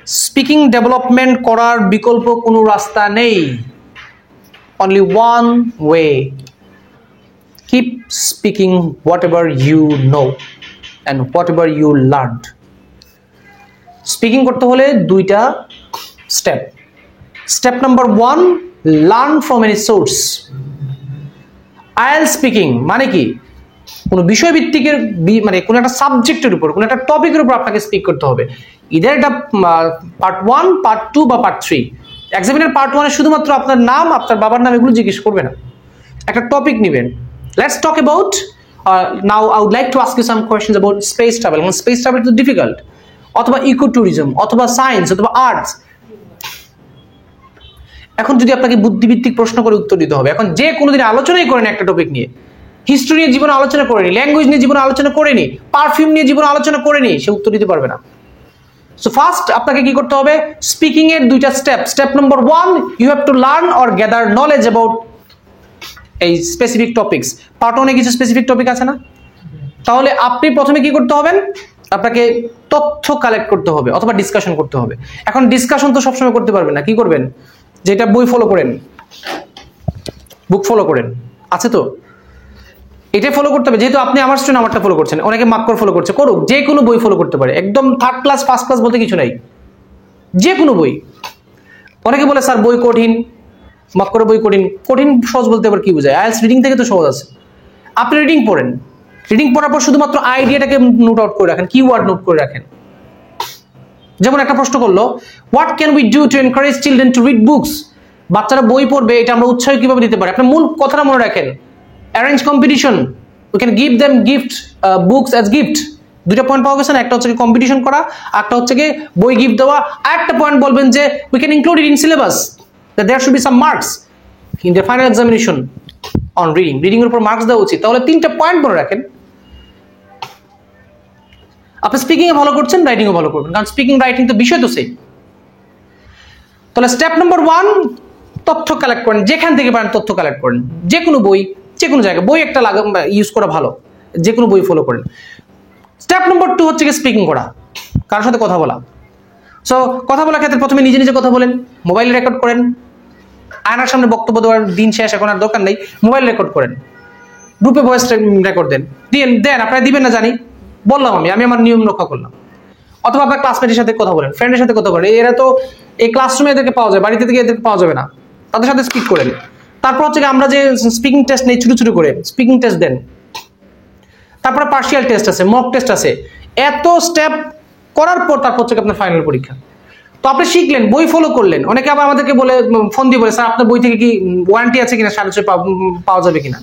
Speaking development করার বিকল্প কোনো রাস্তা নেই, only one way. Keep speaking whatever you know and whatever you learned. Speaking করতে হলে দুইটা step. Step number 1, learn from any source. IELTS speaking মানে কি, কোনো বিষয়ভিত্তিকের মানে কোনো একটা সাবজেক্টের উপর, কোনো একটা টপিকের উপর আপনাকে স্পিক করতে হবে। ইদার এটা পার্ট 1, পার্ট 2 বা পার্ট 3। এক্সামিনার পার্ট 1 এ শুধুমাত্র আপনার নাম, আপনার বাবার নাম এগুলো জিজ্ঞেস করবে না, একটা টপিক নেবেন। Let's talk about now I would like to ask you some questions about space travel. Space travel is difficult, অথবা ইকো ট্যুরিজম, অথবা সায়েন্স, অথবা আর্টস। এখন যদি আপনাকে বুদ্ধিভিত্তিক প্রশ্ন করে উত্তর দিতে হবে, এখন যে কোনোদিন আলোচনাই করেন একটা টপিক নিয়ে, হিস্ট্রি নিয়ে জীবনে আলোচনা করেনি, ল্যাঙ্গুয়েজ নিয়ে জীবনে আলোচনা করেনি, পারফিউম নিয়ে জীবনে আলোচনা করেনি, সে উত্তর দিতে পারবে না। সো ফার্স্ট আপনাকে কি করতে হবে, স্পিকিং এর দুইটা step. Step number 1, you have to learn or gather knowledge about এই স্পেসিফিক টপিকস। পার্ট 1 এ কিছু স্পেসিফিক টপিক আছে না? তাহলে আপনি প্রথমে কি করতে হবেন, আপনাকে তথ্য কালেক্ট করতে হবে অথবা ডিসকাশন করতে হবে। এখন ডিসকাশন তো সবসময় করতে পারবেন না, কি করবেন, যেটা বই ফলো করেন, বুক ফলো করেন, আছে তো, এটা ফলো করতে হবে। যেহেতু আপনি আমার স্টুডেন্ট, আমারটা ফলো করছেন, অনেকে মাক্কর ফলো করছে, করুক, যে কোনো বই ফলো করতে পারে, একদম থার্ড ক্লাস ফার্স্ট ক্লাস বলতে কিছু নাই, যে কোনো বই। অনেকে বলে স্যার বই কঠিন, মাক্করের বই কঠিন। কঠিন সহজ বলতে আবার কি বোঝায়? আইএলটিএস রিডিং থেকে তো সহজ আছে। আপনি রিডিং পড়েন, রিডিং পড়ার পর শুধুমাত্র আইডিয়াটাকে নোট আউট করে রাখেন, কিওয়ার্ড নোট করে রাখেন। যেমন একটা প্রশ্ন করলো, what can we do to encourage children to read books? বাচ্চারা বই পড়বে, এটা আমরা উৎসাহ কিভাবে দিতে পারি? আপনার মূল কথাটা মনে রাখেন, arrange competition, we can give them gift, books as gift. দুইটা পয়েন্ট পাওয়া গেছে না? একটা হচ্ছে কম্পিটিশন করা, একটা হচ্ছে কি বই গিফট দেওয়া। আর একটা পয়েন্ট বলবেন যে we can include it in syllabus, that there should be some marks in the final examination on reading. Reading এর উপর মার্কস দেওয়া উচিত। তাহলে 3টা পয়েন্ট মনে রাখেন। আপনি স্পিকিং এ ভালো করছেন, রাইটিং এ ভালো করবেন, কারণ স্পিকিং রাইটিং তো বিষয় তো সেই। তাহলে স্টেপ নাম্বার 1, তথ্য কালেক্ট করেন, যেখান থেকে পারেন তথ্য কালেক্ট করেন, যে কোনো বই, যে কোনো জায়গায়। বই একটা ইউজ করা ভালো, যে কোনো বই ফলো করেন। স্টেপ নাম্বার 2 হচ্ছে স্পিকিং করা, কারোর সাথে কথা বলা। সো কথা বলার ক্ষেত্রে প্রথমে নিজে নিজে কথা বলেন, মোবাইল রেকর্ড করেন। আয়নার সামনে বক্তব্য দেওয়ার দিন শেষ, এখন আর দরকার নেই, মোবাইল রেকর্ড করেন, গ্রুপে ভয়েস রেকর্ড দেন। আপনারা দিবেন না জানি, বললাম আমি আমার নিয়ম রক্ষা করলাম। অথবা আপনার ক্লাসমেটের সাথে কথা বলেন, ফ্রেন্ডের সাথে কথা বলেন। এরা তো এই ক্লাসরুমে এদেরকে পাওয়া যায়, বাড়িতে থেকে এদেরকে পাওয়া যাবে না, তাদের সাথে স্পিক করেন। তারপর হচ্ছে আমরা যে স্পিকিং টেস্ট নেই, ছোট ছোট করে স্পিকিং টেস্ট দেন। তারপরে পার্শিয়াল টেস্ট আছে, মক টেস্ট আছে। এত স্টেপ করার পর তারপর হচ্ছে আপনার ফাইনাল পরীক্ষা। তো আপনি শিখলেন, বই ফলো করলেন। অনেকে আবার আমাদেরকে বলে, ফোন দিয়ে বলে, স্যার আপনার বই থেকে কি ওয়ারেন্টি আছে কিনা, 6.5 পাওয়া যাবে কিনা?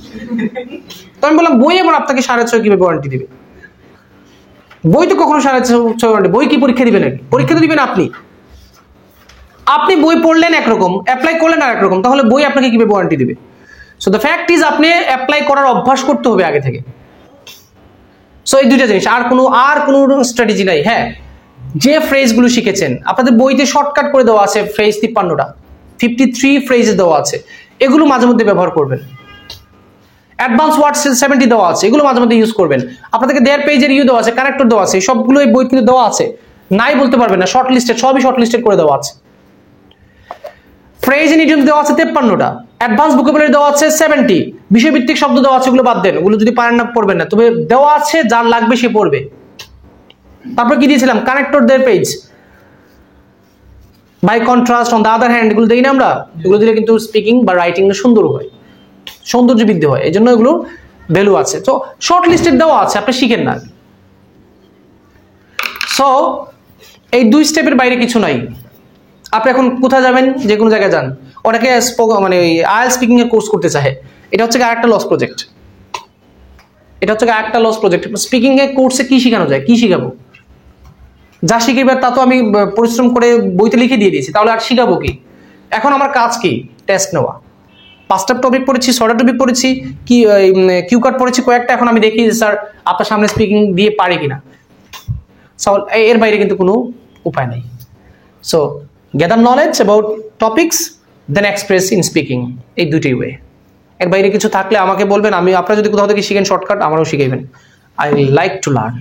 তো আমি বললাম, বই আবার আপনাকে 6.5 কিভাবে ওয়ারেন্টি দিবে? বই তো কখনো 6.5 ওয়ারেন্টি। বই কি পরীক্ষা দিবে নাকি? পরীক্ষা তো দিবেন আপনি বই পড়লেন একরকম, অ্যাপ্লাই করলেন আর একরকম, তাহলে বই আপনাকে কিভাবে ওয়ারেন্টি দিবে? সো দ্য ফ্যাক্ট ইজ, আপনি অ্যাপ্লাই করার অভ্যাস করতে হবে আগে থেকে। সো এই দুইটা জিনিস, আর কোনো স্ট্র্যাটেজি নাই। হ্যাঁ, যে ফ্রেজগুলো শিখেছেন, আপনাদের বইতে শর্টকাট করে দেওয়া আছে ফ্রেজ 53টা, 53 ফ্রেজ দেওয়া আছে, এগুলো মাঝে মধ্যে ব্যবহার করবেন। অ্যাডভান্স ওয়ার্ড 70 দেওয়া আছে, এগুলো মাঝে মধ্যে ইউজ করবেন। আপনাদেরকে 1.5 পেজের দেওয়া আছে, কানেক্টর দেওয়া আছে, সবগুলো এই বই কিন্তু দেওয়া আছে, নাই বলতে পারবেন না। শর্ট লিস্টেড, সবই শর্ট লিস্টেড করে দেওয়া আছে। ফ্রেজ এন্ড ইডিয়মস দেওয়া আছে 53টা, অ্যাডভান্স ভোকাবুলারি দেওয়া আছে 70, বিষয়ভিত্তিক শব্দ দেওয়া আছে, ওগুলো বাদ দেন, ওগুলো যদি পারেন না পড়বেন না, তবে দেওয়া আছে, যার লাগবে সে পড়বে। তারপর কি দিয়েছিলাম, connector 1.5 page. By contrast, on the other hand, এগুলো দিই না আমরা, এগুলো দিলে কিন্তু স্পিকিং বা রাইটিং সুন্দর হয়, সৌন্দর্য বৃদ্ধি হয়, এই জন্য এগুলো ভ্যালু আছে। তো শর্ট লিস্টেড দেওয়া আছে, আপনি শিখেন না। সো এই 2 স্টেপের বাইরে কিছু নাই। আপনি এখন কোথায় যাবেন? যে কোনো জায়গায় যান। অনেকে মানে আইএলটিএস স্পিকিং এর কোর্স করতে চায়, এটা হচ্ছে আরেকটা লস প্রজেক্ট। স্পিকিং এর কোর্সে কি শেখানো যায়? কি শিখাবো? যা শিখাবার তা তো আমি পরিশ্রম করে বইতে লিখে দিয়ে দিয়েছি, তাহলে আর শিখাবো কি? এখন আমার কাজ কি? টেস্ট নেওয়া। 5টা টপিক পড়েছি, 6টা টপিক পড়েছি, কি কিউ কার্ড পড়েছি কয়েকটা। এখন আমি দেখি স্যার আপনার সামনে স্পিকিং দিয়ে পারি কিনা। এর বাইরে কিন্তু কোনো উপায় নেই। So gather knowledge about topics, then express in speaking, এই দুটোই ওয়ে। এর বাইরে কিছু থাকলে আমাকে বলবেন, আপনারা যদি কোথাও থেকে শিখেন শর্টকাট, আমারও শিখাইবেন। I like to learn.